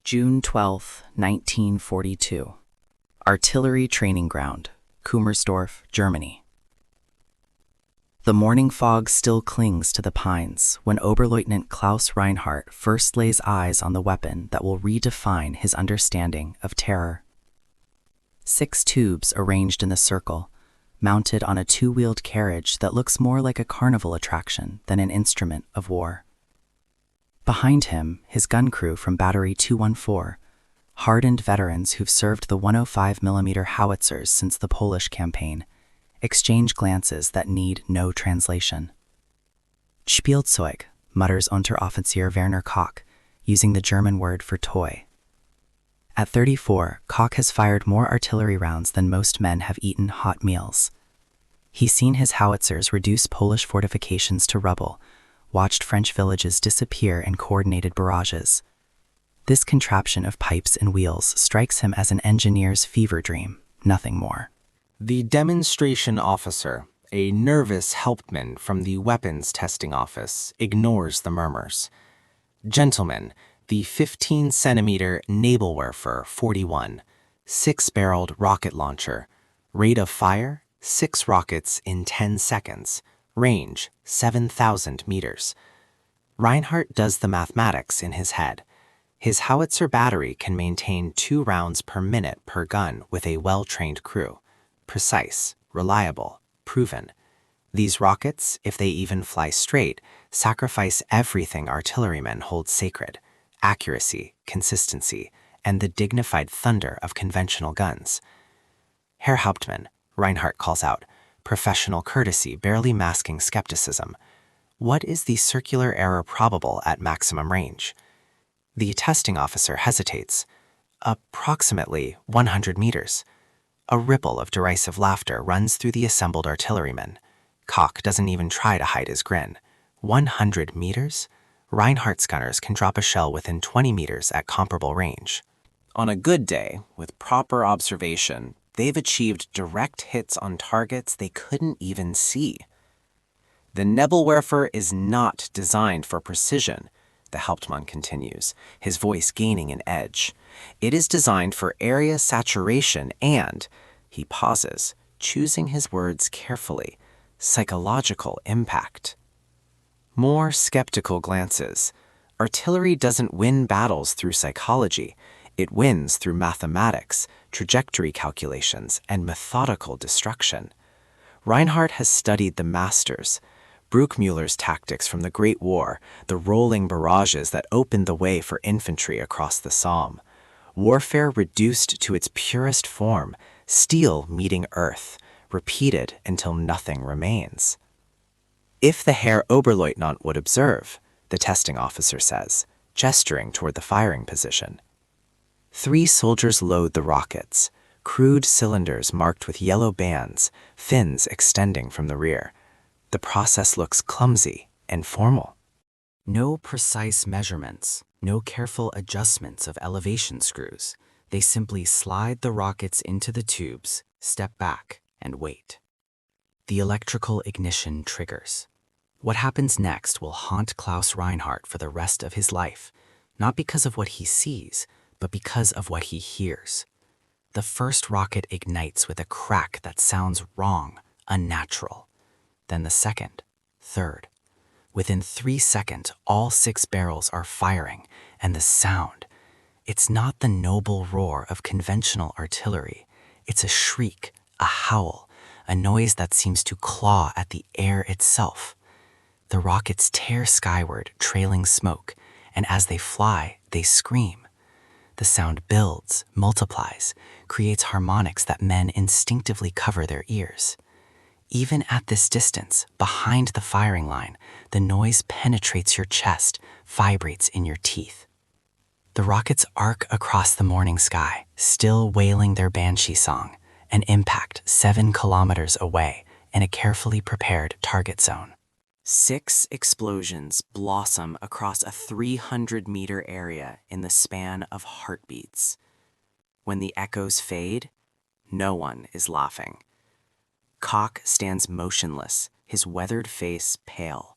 June 12, 1942. Artillery Training Ground, Kummersdorf, Germany. The morning fog still clings to the pines when Oberleutnant Klaus Reinhardt first lays eyes on the weapon that will redefine his understanding of terror. 6 tubes arranged in a circle, mounted on a two-wheeled carriage that looks more like a carnival attraction than an instrument of war. Behind him, his gun crew from Battery 214, hardened veterans who've served the 105mm howitzers since the Polish campaign, exchange glances that need no translation. Spielzeug, mutters Unteroffizier Werner Koch, using the German word for toy. At 34, Koch has fired more artillery rounds than most men have eaten hot meals. He's seen his howitzers reduce Polish fortifications to rubble, watched French villages disappear in coordinated barrages. This contraption of pipes and wheels strikes him as an engineer's fever dream, nothing more. The demonstration officer, a nervous helpman from the weapons testing office, ignores the murmurs. Gentlemen, the 15-centimeter Nebelwerfer 41, 6-barreled rocket launcher, rate of fire, 6 rockets in 10 seconds, range 7,000 meters. Reinhardt does the mathematics in his head. His howitzer battery can maintain 2 rounds per minute per gun with a well-trained crew. Precise, reliable, proven. These rockets, if they even fly straight, sacrifice everything artillerymen hold sacred: accuracy, consistency, and the dignified thunder of conventional guns. Herr Hauptmann, Reinhardt calls out, professional courtesy barely masking skepticism. What is the circular error probable at maximum range? The testing officer hesitates. Approximately 100 meters. A ripple of derisive laughter runs through the assembled artillerymen. Koch doesn't even try to hide his grin. 100 meters? Reinhardt's gunners can drop a shell within 20 meters at comparable range. On a good day, with proper observation, they've achieved direct hits on targets they couldn't even see. The Nebelwerfer is not designed for precision, the Hauptmann continues, his voice gaining an edge. It is designed for area saturation and, he pauses, choosing his words carefully, psychological impact. More skeptical glances. Artillery doesn't win battles through psychology. It wins through mathematics, trajectory calculations, and methodical destruction. Reinhardt has studied the masters, Bruckmüller's tactics from the Great War, the rolling barrages that opened the way for infantry across the Somme. Warfare reduced to its purest form, steel meeting earth, repeated until nothing remains. If the Herr Oberleutnant would observe, the testing officer says, gesturing toward the firing position. 3 soldiers load the rockets, crude cylinders marked with yellow bands, fins extending from the rear. The process looks clumsy and formal. No precise measurements, no careful adjustments of elevation screws. They simply slide the rockets into the tubes, step back, and wait. The electrical ignition triggers. What happens next will haunt Klaus Reinhardt for the rest of his life, not because of what he sees, but because of what he hears. The first rocket ignites with a crack that sounds wrong, unnatural. Then the second, third. Within 3 seconds, all 6 barrels are firing, and the sound, it's not the noble roar of conventional artillery. It's a shriek, a howl, a noise that seems to claw at the air itself. The rockets tear skyward, trailing smoke, and as they fly, they scream. The sound builds, multiplies, creates harmonics that men instinctively cover their ears. Even at this distance, behind the firing line, the noise penetrates your chest, vibrates in your teeth. The rockets arc across the morning sky, still wailing their banshee song, an impact 7 kilometers away in a carefully prepared target zone. 6 explosions blossom across a 300-meter area in the span of heartbeats. When the echoes fade, no one is laughing. Koch stands motionless, his weathered face pale.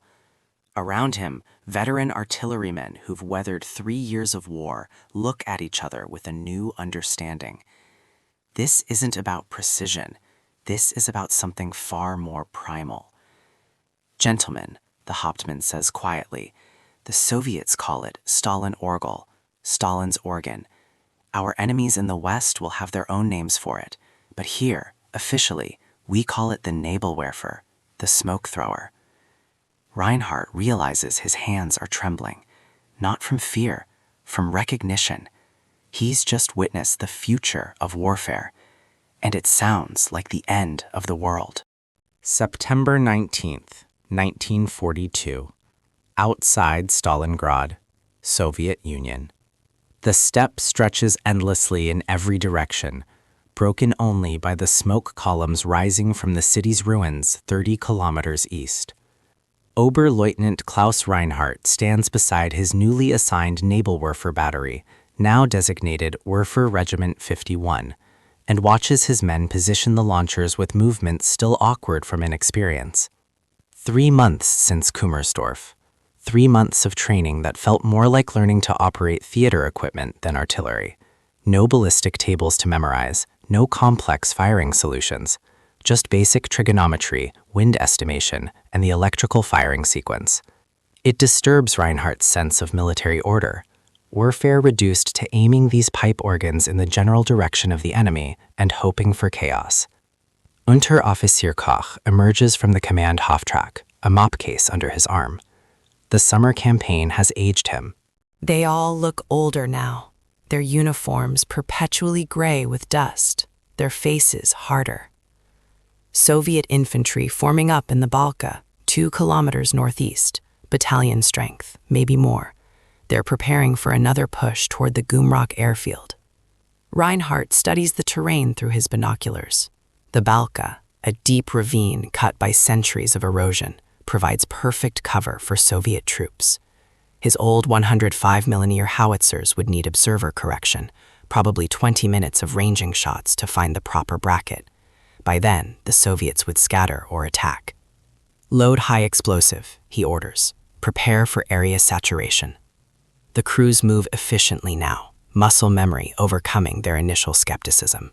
Around him, veteran artillerymen who've weathered 3 years of war look at each other with a new understanding. This isn't about precision. This is about something far more primal. Gentlemen, the Hauptmann says quietly, the Soviets call it Stalin Orgel, Stalin's organ. Our enemies in the West will have their own names for it, but here, officially, we call it the Nebelwerfer, the smoke thrower. Reinhardt realizes his hands are trembling, not from fear, from recognition. He's just witnessed the future of warfare, and it sounds like the end of the world. September 19th, 1942. Outside Stalingrad, Soviet Union. The steppe stretches endlessly in every direction, broken only by the smoke columns rising from the city's ruins 30 kilometers east. Oberleutnant Klaus Reinhardt stands beside his newly assigned Nebelwerfer battery, now designated Werfer Regiment 51, and watches his men position the launchers with movements still awkward from inexperience. 3 months since Kummersdorf. 3 months of training that felt more like learning to operate theater equipment than artillery. No ballistic tables to memorize, no complex firing solutions, just basic trigonometry, wind estimation, and the electrical firing sequence. It disturbs Reinhardt's sense of military order. Warfare reduced to aiming these pipe organs in the general direction of the enemy and hoping for chaos. Unteroffizier Koch emerges from the command Hoftrack, a mop case under his arm. The summer campaign has aged him. They all look older now, their uniforms perpetually gray with dust, their faces harder. Soviet infantry forming up in the Balka, 2 kilometers northeast, battalion strength, maybe more. They're preparing for another push toward the Gumrock airfield. Reinhardt studies the terrain through his binoculars. The Balka, a deep ravine cut by centuries of erosion, provides perfect cover for Soviet troops. His old 105mm howitzers would need observer correction, probably 20 minutes of ranging shots to find the proper bracket. By then, the Soviets would scatter or attack. Load high explosive, he orders. Prepare for area saturation. The crews move efficiently now, muscle memory overcoming their initial skepticism.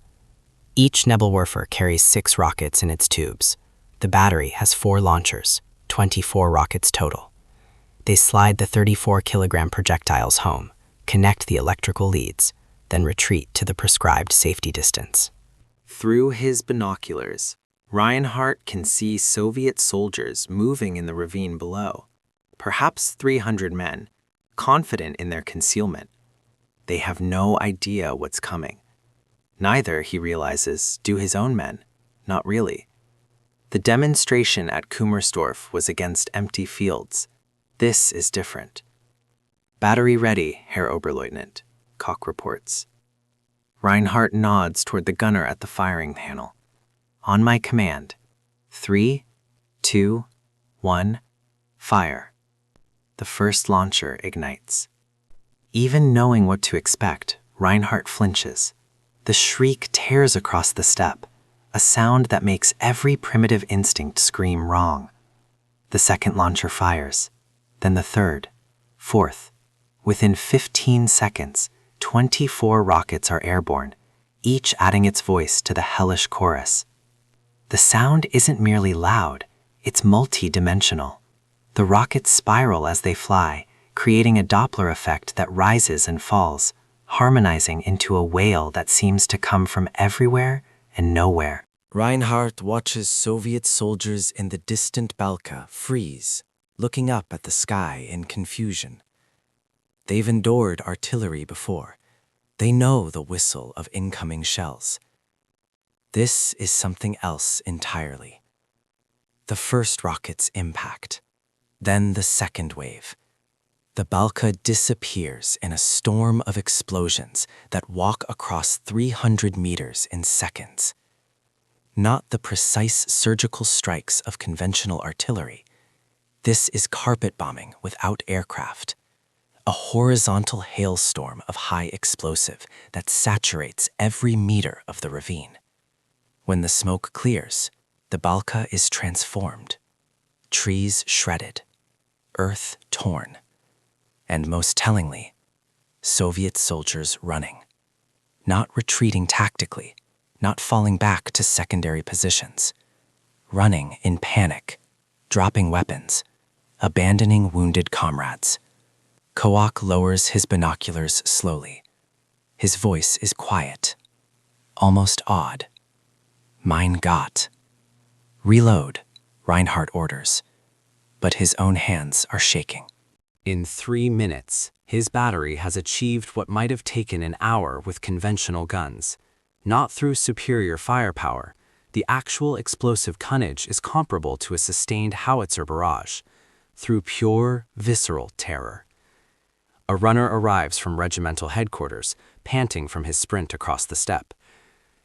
Each Nebelwerfer carries 6 rockets in its tubes. The battery has 4 launchers, 24 rockets total. They slide the 34-kilogram projectiles home, connect the electrical leads, then retreat to the prescribed safety distance. Through his binoculars, Reinhardt can see Soviet soldiers moving in the ravine below, perhaps 300 men, confident in their concealment. They have no idea what's coming. Neither, he realizes, do his own men. Not really. The demonstration at Kummersdorf was against empty fields. This is different. Battery ready, Herr Oberleutnant, Koch reports. Reinhardt nods toward the gunner at the firing panel. On my command. 3, 2, 1, fire. The first launcher ignites. Even knowing what to expect, Reinhardt flinches. The shriek tears across the steppe, a sound that makes every primitive instinct scream wrong. The second launcher fires, then the third, fourth. Within 15 seconds, 24 rockets are airborne, each adding its voice to the hellish chorus. The sound isn't merely loud, it's multi-dimensional. The rockets spiral as they fly, creating a Doppler effect that rises and falls, harmonizing into a wail that seems to come from everywhere and nowhere. Reinhardt watches Soviet soldiers in the distant Balka freeze, looking up at the sky in confusion. They've endured artillery before. They know the whistle of incoming shells. This is something else entirely. The first rocket's impact, then the second wave. The Balka disappears in a storm of explosions that walk across 300 meters in seconds. Not the precise surgical strikes of conventional artillery. This is carpet bombing without aircraft. A horizontal hailstorm of high explosive that saturates every meter of the ravine. When the smoke clears, the Balka is transformed. Trees shredded, earth torn. And most tellingly, Soviet soldiers running. Not retreating tactically, not falling back to secondary positions. Running in panic, dropping weapons, abandoning wounded comrades. Kowak lowers his binoculars slowly. His voice is quiet, almost awed. Mein Gott. Reload, Reinhardt orders, but his own hands are shaking. In 3 minutes, his battery has achieved what might have taken an hour with conventional guns. Not through superior firepower, the actual explosive tonnage is comparable to a sustained howitzer barrage, through pure, visceral terror. A runner arrives from regimental headquarters, panting from his sprint across the steppe.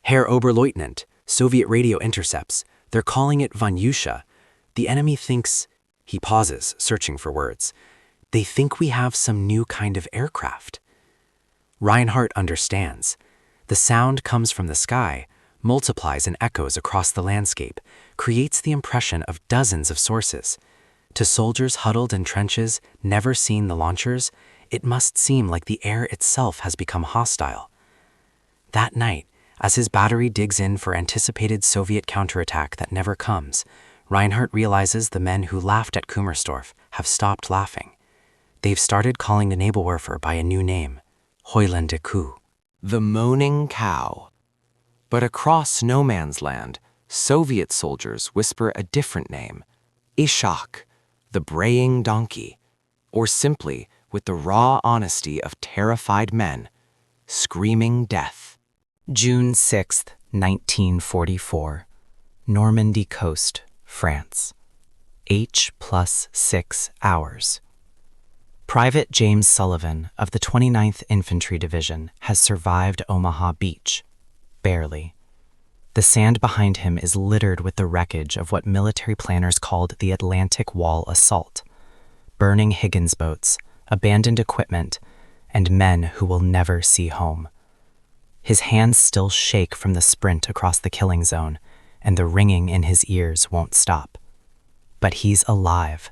Herr Oberleutnant, Soviet radio intercepts. They're calling it Vanyusha. The enemy thinks... He pauses, searching for words. They think we have some new kind of aircraft. Reinhardt understands. The sound comes from the sky, multiplies and echoes across the landscape, creates the impression of dozens of sources. To soldiers huddled in trenches, never seen the launchers, it must seem like the air itself has become hostile. That night, as his battery digs in for anticipated Soviet counterattack that never comes, Reinhardt realizes the men who laughed at Kummersdorf have stopped laughing. They've started calling the Nebelwerfer by a new name, heulende Kuh. The moaning cow. But across no man's land, Soviet soldiers whisper a different name, Ishak, the braying donkey, or simply, with the raw honesty of terrified men, screaming death. June 6th, 1944. Normandy coast, France. H+6 hours. Private James Sullivan of the 29th Infantry Division has survived Omaha Beach. Barely. The sand behind him is littered with the wreckage of what military planners called the Atlantic Wall Assault. Burning Higgins boats, abandoned equipment, and men who will never see home. His hands still shake from the sprint across the killing zone, and the ringing in his ears won't stop. But he's alive.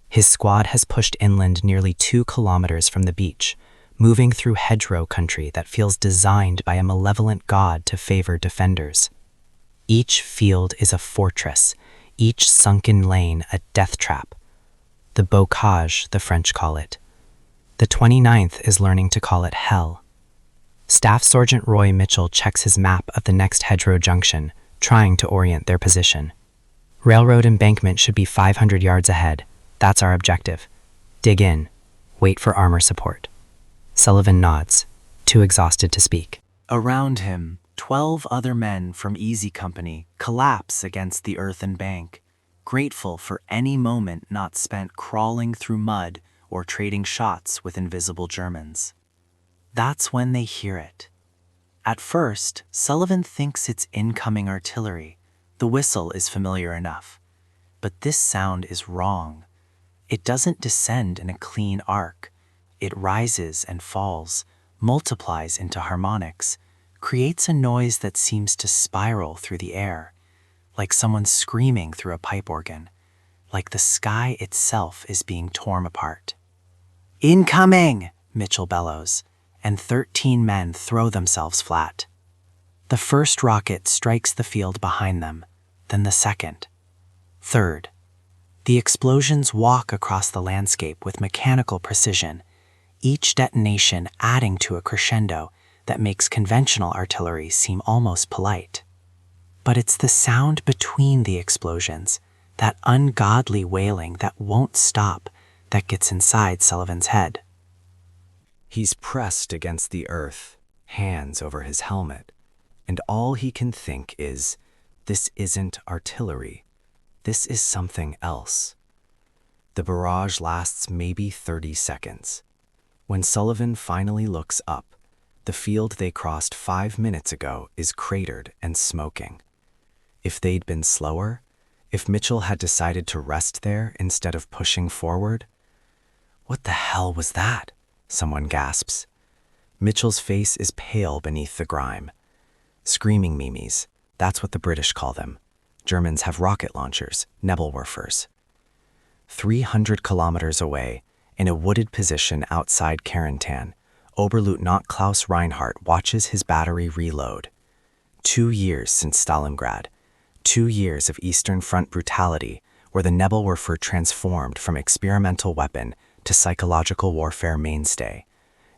His squad has pushed inland nearly 2 kilometers from the beach, moving through hedgerow country that feels designed by a malevolent god to favor defenders. Each field is a fortress, each sunken lane a death trap. The bocage, the French call it. The 29th is learning to call it hell. Staff Sergeant Roy Mitchell checks his map of the next hedgerow junction, trying to orient their position. Railroad embankment should be 500 yards ahead. That's our objective. Dig in. Wait for armor support. Sullivan nods, too exhausted to speak. Around him, 12 other men from Easy Company collapse against the earthen bank, grateful for any moment not spent crawling through mud or trading shots with invisible Germans. That's when they hear it. At first, Sullivan thinks it's incoming artillery. The whistle is familiar enough. But this sound is wrong. It doesn't descend in a clean arc. It rises and falls, multiplies into harmonics, creates a noise that seems to spiral through the air, like someone screaming through a pipe organ, like the sky itself is being torn apart. "Incoming!" Mitchell bellows, and 13 men throw themselves flat. The first rocket strikes the field behind them, then the second, third. The explosions walk across the landscape with mechanical precision, each detonation adding to a crescendo that makes conventional artillery seem almost polite. But it's the sound between the explosions, that ungodly wailing that won't stop, that gets inside Sullivan's head. He's pressed against the earth, hands over his helmet, and all he can think is, this isn't artillery. This is something else. The barrage lasts maybe 30 seconds. When Sullivan finally looks up, the field they crossed 5 minutes ago is cratered and smoking. If they'd been slower, if Mitchell had decided to rest there instead of pushing forward, what the hell was that? Someone gasps. Mitchell's face is pale beneath the grime. Screaming mimes, that's what the British call them. Germans have rocket launchers, Nebelwerfers. 300 kilometers away, in a wooded position outside Carentan, Oberleutnant Klaus Reinhardt watches his battery reload. 2 years since Stalingrad, 2 years of Eastern Front brutality, where the Nebelwerfer transformed from experimental weapon to psychological warfare mainstay,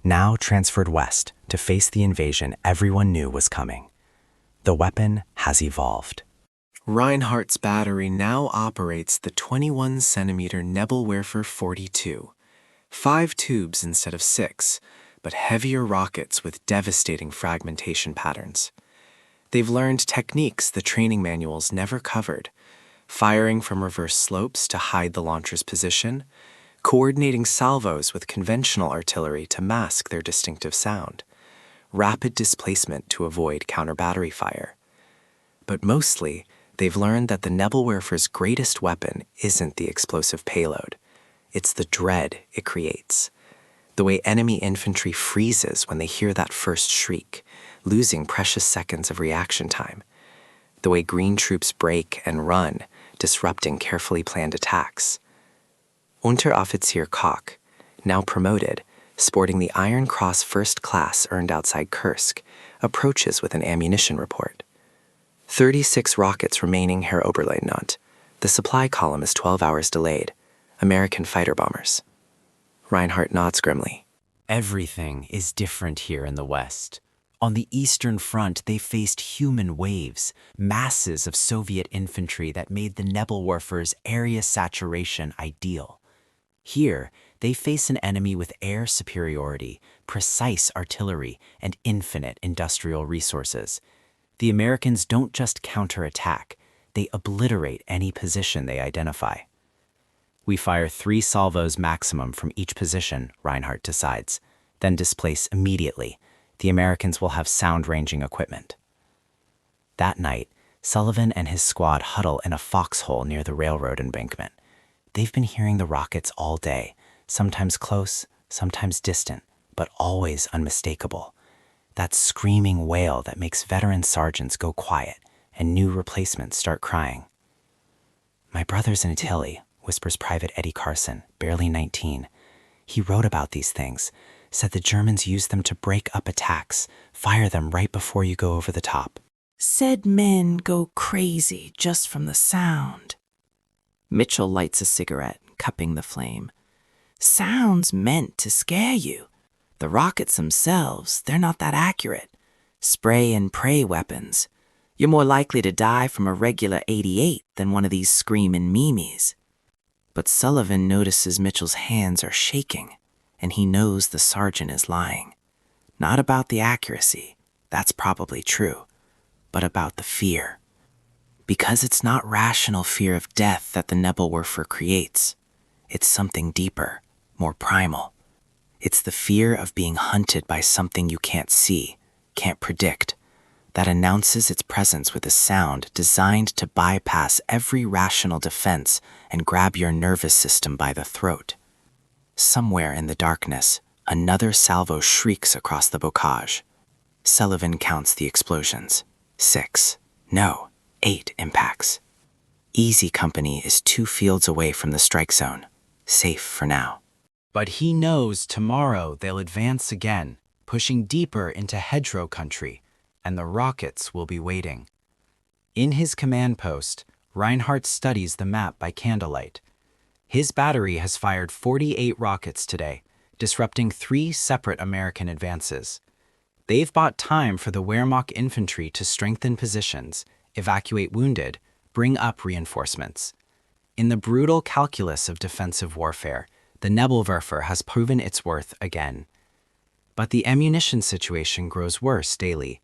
now transferred west to face the invasion everyone knew was coming. The weapon has evolved. Reinhardt's battery now operates the 21-centimeter Nebelwerfer 42. 5 tubes instead of 6, but heavier rockets with devastating fragmentation patterns. They've learned techniques the training manuals never covered, firing from reverse slopes to hide the launcher's position, coordinating salvos with conventional artillery to mask their distinctive sound, rapid displacement to avoid counter-battery fire. But mostly, they've learned that the Nebelwerfer's greatest weapon isn't the explosive payload. It's the dread it creates. The way enemy infantry freezes when they hear that first shriek, losing precious seconds of reaction time. The way green troops break and run, disrupting carefully planned attacks. Unteroffizier Koch, now promoted, sporting the Iron Cross First Class earned outside Kursk, approaches with an ammunition report. 36 rockets remaining, Herr Oberleutnant. The supply column is 12 hours delayed. American fighter bombers. Reinhardt nods grimly. Everything is different here in the West. On the Eastern Front, they faced human waves, masses of Soviet infantry that made the Nebelwerfer's area saturation ideal. Here, they face an enemy with air superiority, precise artillery, and infinite industrial resources. The Americans don't just counterattack, they obliterate any position they identify. We fire 3 salvos maximum from each position, Reinhardt decides, then displace immediately. The Americans will have sound-ranging equipment. That night, Sullivan and his squad huddle in a foxhole near the railroad embankment. They've been hearing the rockets all day, sometimes close, sometimes distant, but always unmistakable. That screaming wail that makes veteran sergeants go quiet and new replacements start crying. "My brother's in Italy," whispers Private Eddie Carson, barely 19. He wrote about these things, said the Germans used them to break up attacks, fire them right before you go over the top. Said men go crazy just from the sound. Mitchell lights a cigarette, cupping the flame. Sounds meant to scare you. The rockets themselves, they're not that accurate. Spray and pray weapons. You're more likely to die from a regular 88 than one of these screaming memes. But Sullivan notices Mitchell's hands are shaking, and he knows the sergeant is lying. Not about the accuracy, that's probably true, but about the fear. Because it's not rational fear of death that the Nebelwerfer creates. It's something deeper, more primal. It's the fear of being hunted by something you can't see, can't predict, that announces its presence with a sound designed to bypass every rational defense and grab your nervous system by the throat. Somewhere in the darkness, another salvo shrieks across the bocage. Sullivan counts the explosions. 6, no, 8 impacts. Easy Company is 2 fields away from the strike zone, safe for now. But he knows tomorrow they'll advance again, pushing deeper into hedgerow country, and the rockets will be waiting. In his command post, Reinhardt studies the map by candlelight. His battery has fired 48 rockets today, disrupting 3 separate American advances. They've bought time for the Wehrmacht infantry to strengthen positions, evacuate wounded, bring up reinforcements. In the brutal calculus of defensive warfare, the Nebelwerfer has proven its worth again. But the ammunition situation grows worse daily.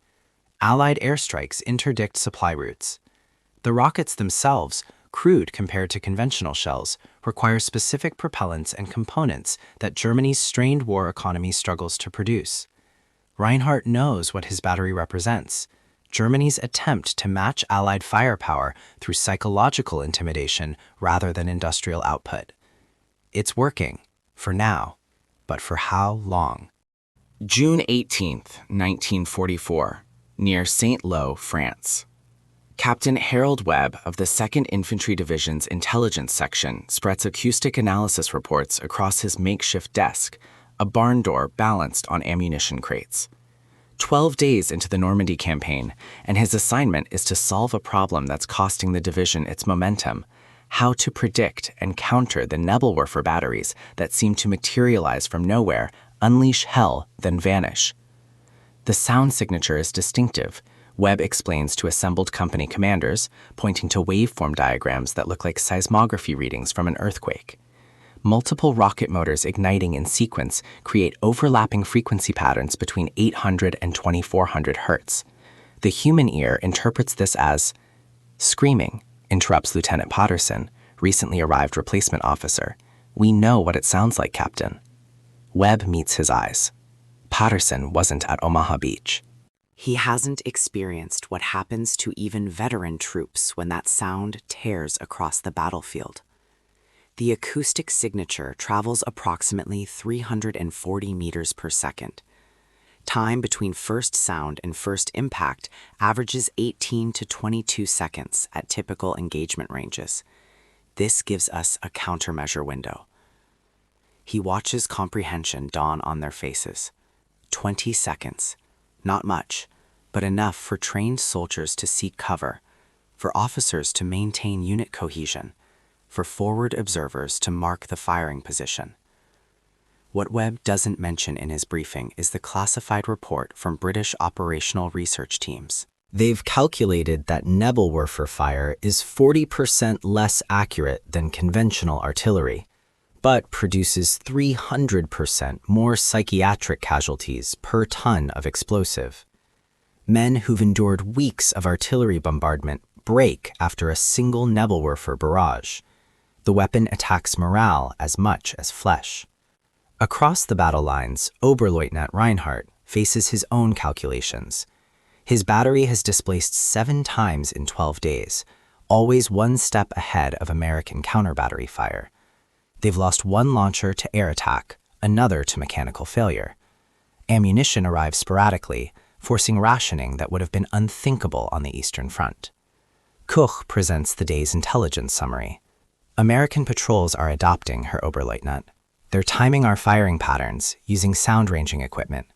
Allied airstrikes interdict supply routes. The rockets themselves, crude compared to conventional shells, require specific propellants and components that Germany's strained war economy struggles to produce. Reinhardt knows what his battery represents: Germany's attempt to match Allied firepower through psychological intimidation rather than industrial output. It's working, for now, but for how long? June 18th, 1944, near Saint-Lô, France. Captain Harold Webb of the 2nd Infantry Division's Intelligence Section spreads acoustic analysis reports across his makeshift desk, a barn door balanced on ammunition crates. 12 days into the Normandy campaign, and his assignment is to solve a problem that's costing the division its momentum: how to predict and counter the Nebelwerfer batteries that seem to materialize from nowhere, unleash hell, then vanish. The sound signature is distinctive, Webb explains to assembled company commanders, pointing to waveform diagrams that look like seismography readings from an earthquake. Multiple rocket motors igniting in sequence create overlapping frequency patterns between 800 and 2400 hertz. The human ear interprets this as screaming, interrupts Lieutenant Patterson, recently arrived replacement officer. We know what it sounds like, Captain. Webb meets his eyes. Patterson wasn't at Omaha Beach. He hasn't experienced what happens to even veteran troops when that sound tears across the battlefield. The acoustic signature travels approximately 340 meters per second. Time between first sound and first impact averages 18 to 22 seconds at typical engagement ranges. This gives us a countermeasure window. He watches comprehension dawn on their faces. 20 seconds. Not much, but enough for trained soldiers to seek cover, for officers to maintain unit cohesion, for forward observers to mark the firing position. What Webb doesn't mention in his briefing is the classified report from British operational research teams. They've calculated that Nebelwerfer fire is 40% less accurate than conventional artillery, but produces 300% more psychiatric casualties per ton of explosive. Men who've endured weeks of artillery bombardment break after a single Nebelwerfer barrage. The weapon attacks morale as much as flesh. Across the battle lines, Oberleutnant Reinhardt faces his own calculations. His battery has displaced 7 times in 12 days, always one step ahead of American counter-battery fire. They've lost one launcher to air attack, another to mechanical failure. Ammunition arrives sporadically, forcing rationing that would have been unthinkable on the Eastern Front. Koch presents the day's intelligence summary. American patrols are adopting Herr Oberleutnant. They're timing our firing patterns using sound-ranging equipment.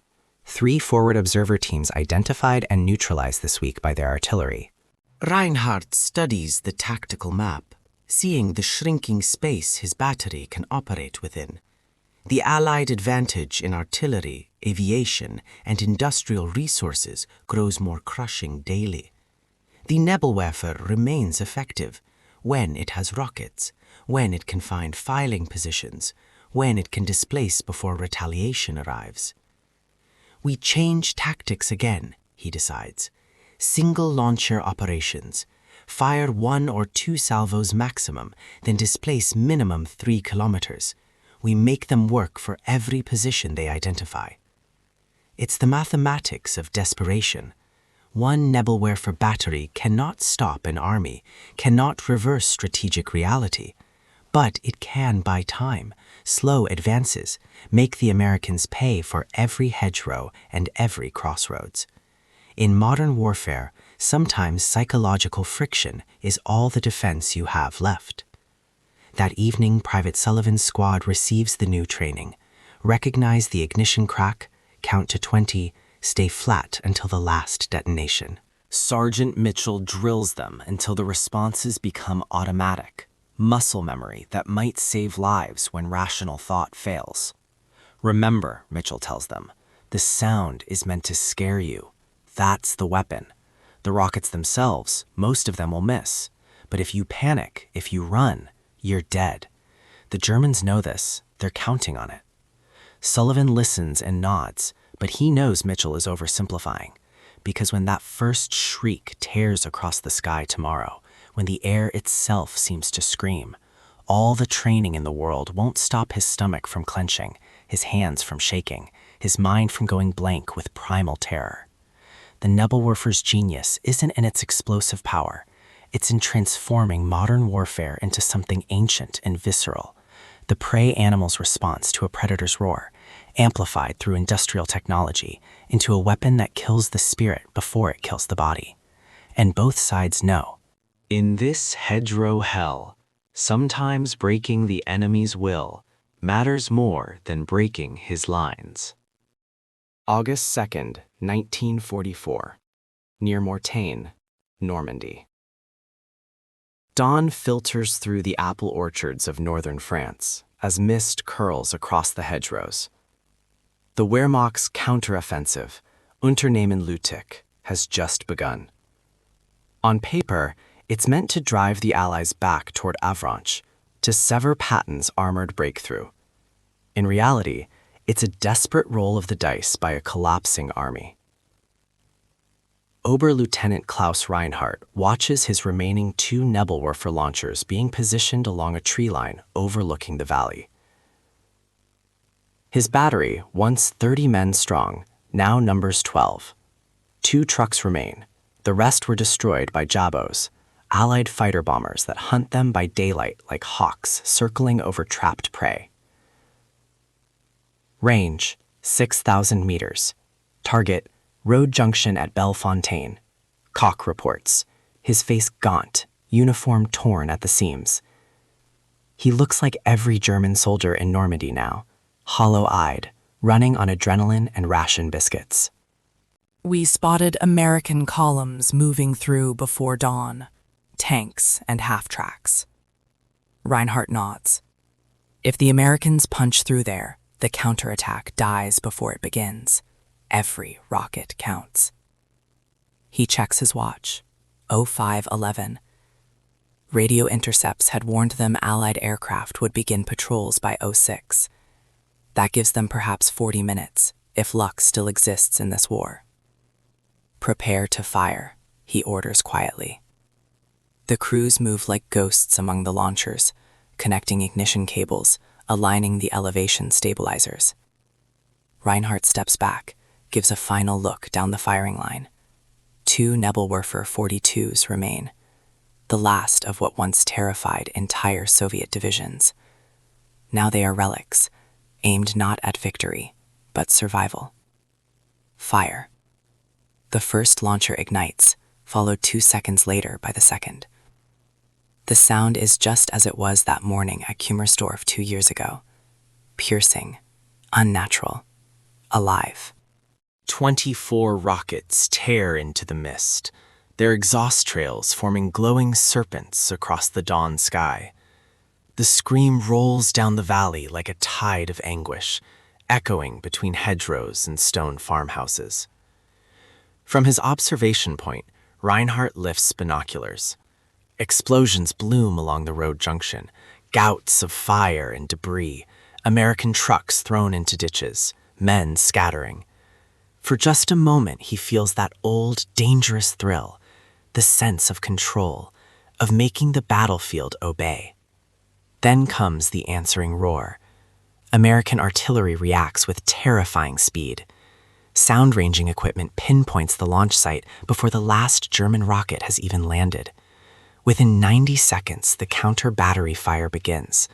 3 forward observer teams identified and neutralized this week by their artillery. Reinhardt studies the tactical map, seeing the shrinking space his battery can operate within. The Allied advantage in artillery, aviation, and industrial resources grows more crushing daily. The Nebelwerfer remains effective when it has rockets, when it can find filing positions, when it can displace before retaliation arrives. We change tactics again, he decides. Single launcher operations. Fire 1 or 2 salvos maximum, then displace minimum 3 kilometers. We make them work for every position they identify. It's the mathematics of desperation. One Nebelwerfer battery cannot stop an army, cannot reverse strategic reality, but it can buy time, slow advances, make the Americans pay for every hedgerow and every crossroads. In modern warfare, sometimes psychological friction is all the defense you have left. That evening, Private Sullivan's squad receives the new training. Recognize the ignition crack, count to 20, stay flat until the last detonation. Sergeant Mitchell drills them until the responses become automatic, muscle memory that might save lives when rational thought fails. Remember, Mitchell tells them, the sound is meant to scare you. That's the weapon. The rockets themselves, most of them will miss. But if you panic, if you run, you're dead. The Germans know this. They're counting on it. Sullivan listens and nods, but he knows Mitchell is oversimplifying. Because when that first shriek tears across the sky tomorrow, when the air itself seems to scream, all the training in the world won't stop his stomach from clenching, his hands from shaking, his mind from going blank with primal terror. The Nebelwerfer's genius isn't in its explosive power. It's in transforming modern warfare into something ancient and visceral. The prey animal's response to a predator's roar, amplified through industrial technology, into a weapon that kills the spirit before it kills the body. and both sides know. In this hedgerow hell, sometimes breaking the enemy's will matters more than breaking his lines. August 2nd, 1944, near Mortagne, Normandy. Dawn filters through the apple orchards of northern France as mist curls across the hedgerows. The Wehrmacht's counteroffensive, Unternehmen Lüttich, has just begun. On paper, it's meant to drive the Allies back toward Avranches, to sever Patton's armored breakthrough. In reality, it's a desperate roll of the dice by a collapsing army. Oberlieutenant Klaus Reinhardt watches his remaining 2 Nebelwerfer launchers being positioned along a tree line overlooking the valley. His battery, once 30 men strong, now numbers 12. 2 trucks remain. The rest were destroyed by Jabos, Allied fighter bombers that hunt them by daylight like hawks circling over trapped prey. Range, 6,000 meters. Target, road junction at Bellefontaine. Koch reports, his face gaunt, uniform torn at the seams. He looks like every German soldier in Normandy now, hollow-eyed, running on adrenaline and ration biscuits. We spotted American columns moving through before dawn, tanks and half-tracks. Reinhardt nods. If the Americans punch through there, the counterattack dies before it begins. Every rocket counts. He checks his watch. 05:11. Radio intercepts had warned them Allied aircraft would begin patrols by 06. That gives them perhaps 40 minutes, if luck still exists in this war. Prepare to fire, he orders quietly. The crews move like ghosts among the launchers, connecting ignition cables, aligning the elevation stabilizers. Reinhardt steps back, gives a final look down the firing line. 2 Nebelwerfer 42s remain, the last of what once terrified entire Soviet divisions. Now they are relics, aimed not at victory, but survival. Fire. The first launcher ignites, followed 2 seconds later by the second. The sound is just as it was that morning at Kummersdorf 2 years ago. Piercing, unnatural, alive. 24 rockets tear into the mist, their exhaust trails forming glowing serpents across the dawn sky. The scream rolls down the valley like a tide of anguish, echoing between hedgerows and stone farmhouses. From his observation point, Reinhardt lifts binoculars. Explosions bloom along the road junction, gouts of fire and debris, American trucks thrown into ditches, men scattering. For just a moment, he feels that old, dangerous thrill, the sense of control, of making the battlefield obey. Then comes the answering roar. American artillery reacts with terrifying speed. Sound-ranging equipment pinpoints the launch site before the last German rocket has even landed. Within 90 seconds, the counter-battery fire begins.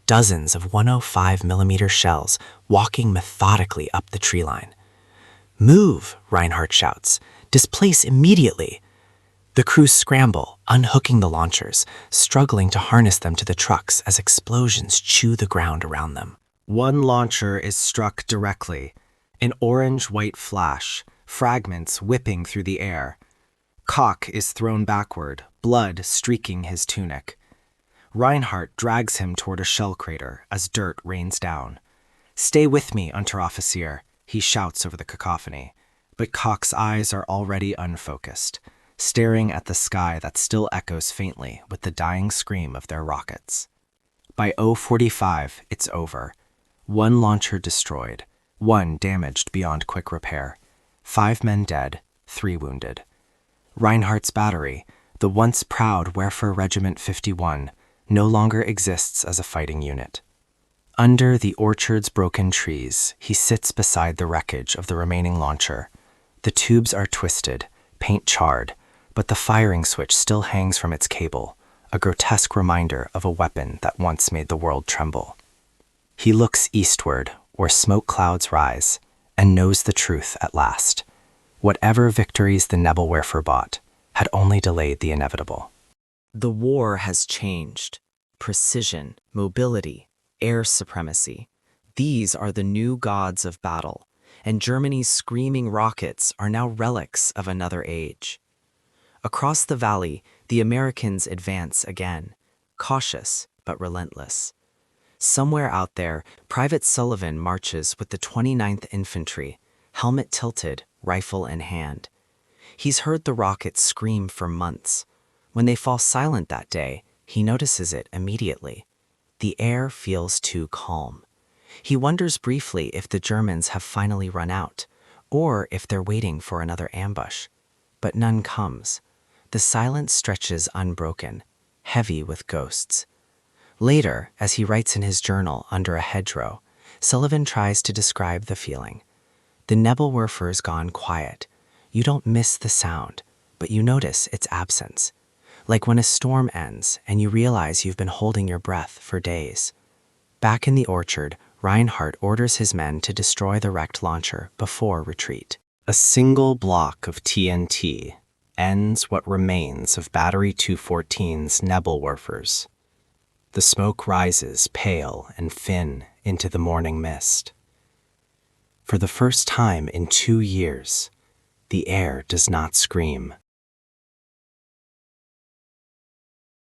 Dozens of 105mm shells walking methodically up the tree line. "Move," Reinhardt shouts. "Displace immediately." The crews scramble, unhooking the launchers, struggling to harness them to the trucks as explosions chew the ground around them. One launcher is struck directly, an orange-white flash, fragments whipping through the air. Koch is thrown backward, blood streaking his tunic. Reinhardt drags him toward a shell crater as dirt rains down. "Stay with me, Unteroffizier," he shouts over the cacophony, but Koch's eyes are already unfocused, staring at the sky that still echoes faintly with the dying scream of their rockets. By 0:45, it's over. 1 launcher destroyed, 1 damaged beyond quick repair, 5 men dead, 3 wounded. Reinhardt's battery, the once proud Werfer Regiment 51, no longer exists as a fighting unit. Under the orchard's broken trees, he sits beside the wreckage of the remaining launcher. The tubes are twisted, paint charred, but the firing switch still hangs from its cable, a grotesque reminder of a weapon that once made the world tremble. He looks eastward, where smoke clouds rise, and knows the truth at last. Whatever victories the Nebelwerfer bought had only delayed the inevitable. The war has changed. Precision, mobility, air supremacy. These are the new gods of battle, and Germany's screaming rockets are now relics of another age. Across the valley, the Americans advance again, cautious but relentless. Somewhere out there, Private Sullivan marches with the 29th Infantry, helmet tilted, rifle in hand. He's heard the rockets scream for months. When they fall silent that day, he notices it immediately. The air feels too calm. He wonders briefly if the Germans have finally run out, or if they're waiting for another ambush. But none comes. The silence stretches unbroken, heavy with ghosts. Later, as he writes in his journal under a hedgerow, Sullivan tries to describe the feeling. The Nebelwerfer's gone quiet. You don't miss the sound, but you notice its absence. Like when a storm ends and you realize you've been holding your breath for days. Back in the orchard, Reinhardt orders his men to destroy the wrecked launcher before retreat. A single block of TNT ends what remains of Battery 214's Nebelwerfers. The smoke rises pale and thin into the morning mist. For the first time in 2 years, the air does not scream.